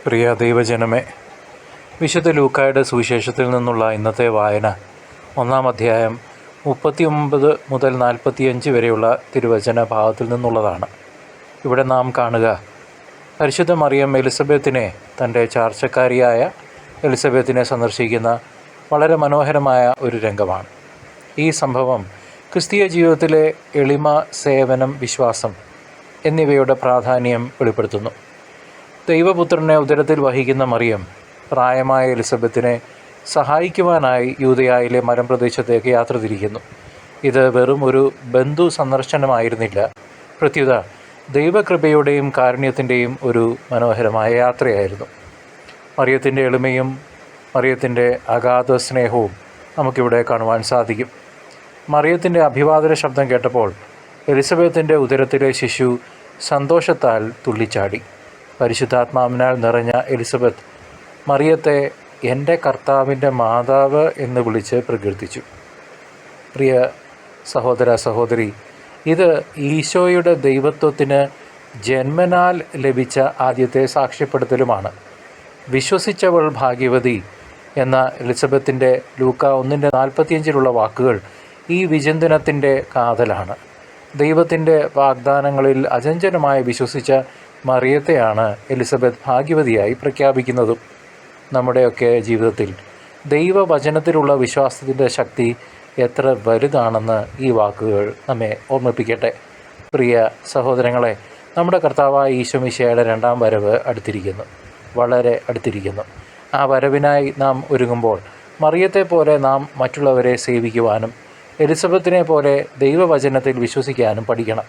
പ്രിയ ദൈവജനമേ, വിശുദ്ധ ലൂക്കായുടെ സുവിശേഷത്തിൽ നിന്നുള്ള ഇന്നത്തെ വായന 1-ാം അധ്യായം 39 മുതൽ 45 വരെയുള്ള തിരുവചന ഭാഗത്തിൽ നിന്നുള്ളതാണ്. ഇവിടെ നാം കാണുക, പരിശുദ്ധ മറിയം എലിസബത്തിനെ, തൻ്റെ ചാർച്ചക്കാരിയായ എലിസബത്തിനെ സന്ദർശിക്കുന്ന വളരെ മനോഹരമായ ഒരു രംഗമാണ്. ഈ സംഭവം ക്രിസ്തീയ ജീവിതത്തിലെ എളിമ, സേവനം, വിശ്വാസം എന്നിവയുടെ പ്രാധാന്യം വെളിപ്പെടുത്തുന്നു. ദൈവപുത്രനെ ഉദരത്തിൽ വഹിക്കുന്ന മറിയം പ്രായമായ എലിസബത്തിനെ സഹായിക്കുവാനായി യൂദയായിലെ മലമ്പ്രദേശത്തേക്ക് യാത്ര തിരിക്കുന്നു. ഇത് വെറും ഒരു ബന്ധു സന്ദർശനമായിരുന്നില്ല, പ്രത്യുത ദൈവകൃപയുടെയും കാരുണ്യത്തിൻ്റെയും ഒരു മനോഹരമായ യാത്രയായിരുന്നു. മറിയത്തിൻ്റെ എളിമയും മറിയത്തിൻ്റെ അഗാധ സ്നേഹവും നമുക്കിവിടെ കാണുവാൻ സാധിക്കും. മറിയത്തിൻ്റെ അഭിവാദന ശബ്ദം കേട്ടപ്പോൾ എലിസബത്തിൻ്റെ ഉദരത്തിലെ ശിശു സന്തോഷത്താൽ തുള്ളിച്ചാടി. പരിശുദ്ധാത്മാവിനാൽ നിറഞ്ഞ എലിസബത്ത് മറിയത്തെ എൻ്റെ കർത്താവിൻ്റെ മാതാവ് എന്ന് വിളിച്ച് പ്രകീർത്തിച്ചു. പ്രിയ സഹോദര സഹോദരി, ഇത് ഈശോയുടെ ദൈവത്വത്തിന് ജന്മനാൽ ലഭിച്ച ആദ്യത്തെ സാക്ഷ്യപ്പെടുത്തലുമാണ്. വിശ്വസിച്ചവൾ ഭാഗ്യവതി എന്ന എലിസബത്തിൻ്റെ ലൂക്ക 1:45 വാക്കുകൾ ഈ വിചിന്തനത്തിൻ്റെ കാതലാണ്. ദൈവത്തിൻ്റെ വാഗ്ദാനങ്ങളിൽ അചഞ്ചലമായി വിശ്വസിച്ച മറിയത്തെയാണ് എലിസബത്ത് ഭാഗ്യവതിയായി പ്രഖ്യാപിക്കുന്നതും. നമ്മുടെയൊക്കെ ജീവിതത്തിൽ ദൈവവചനത്തിലുള്ള വിശ്വാസത്തിൻ്റെ ശക്തി എത്ര വലുതാണെന്ന് ഈ വാക്കുകൾ നമ്മെ ഓർമ്മിപ്പിക്കട്ടെ. പ്രിയ സഹോദരങ്ങളെ, നമ്മുടെ കർത്താവായ ഈശോ മിശിഹായുടെ 2-ാം വരവ് അടുത്തിരിക്കുന്നു, വളരെ അടുത്തിരിക്കുന്നു. ആ വരവിനായി നാം ഒരുങ്ങുമ്പോൾ മറിയത്തെ പോലെ നാം മറ്റുള്ളവരെ സേവിക്കുവാനും എലിസബത്തിനെ പോലെ ദൈവവചനത്തിൽ വിശ്വസിക്കാനും പഠിക്കണം.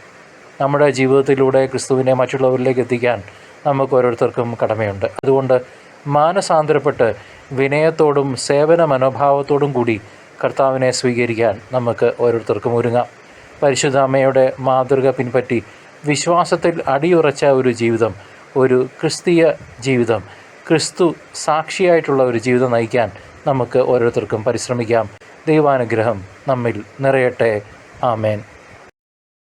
നമ്മുടെ ജീവിതത്തിലൂടെ ക്രിസ്തുവിനെ മറ്റുള്ളവരിലേക്ക് എത്തിക്കാൻ നമുക്ക് ഓരോരുത്തർക്കും കടമയുണ്ട്. അതുകൊണ്ട് മാനസാന്തരപ്പെട്ട് വിനയത്തോടും സേവന മനോഭാവത്തോടും കൂടി കർത്താവിനെ സ്വീകരിക്കാൻ നമുക്ക് ഓരോരുത്തർക്കും ഒരുങ്ങാം. പരിശുദ്ധ അമ്മയുടെ മാതൃക പിൻപറ്റി വിശ്വാസത്തിൽ അടിയുറച്ച ഒരു ജീവിതം, ഒരു ക്രിസ്തീയ ജീവിതം, ക്രിസ്തു സാക്ഷിയായിട്ടുള്ള ഒരു ജീവിതം നയിക്കാൻ നമുക്ക് ഓരോരുത്തർക്കും പരിശ്രമിക്കാം. ദൈവാനുഗ്രഹം നമ്മിൽ നിറയട്ടെ. ആമേൻ.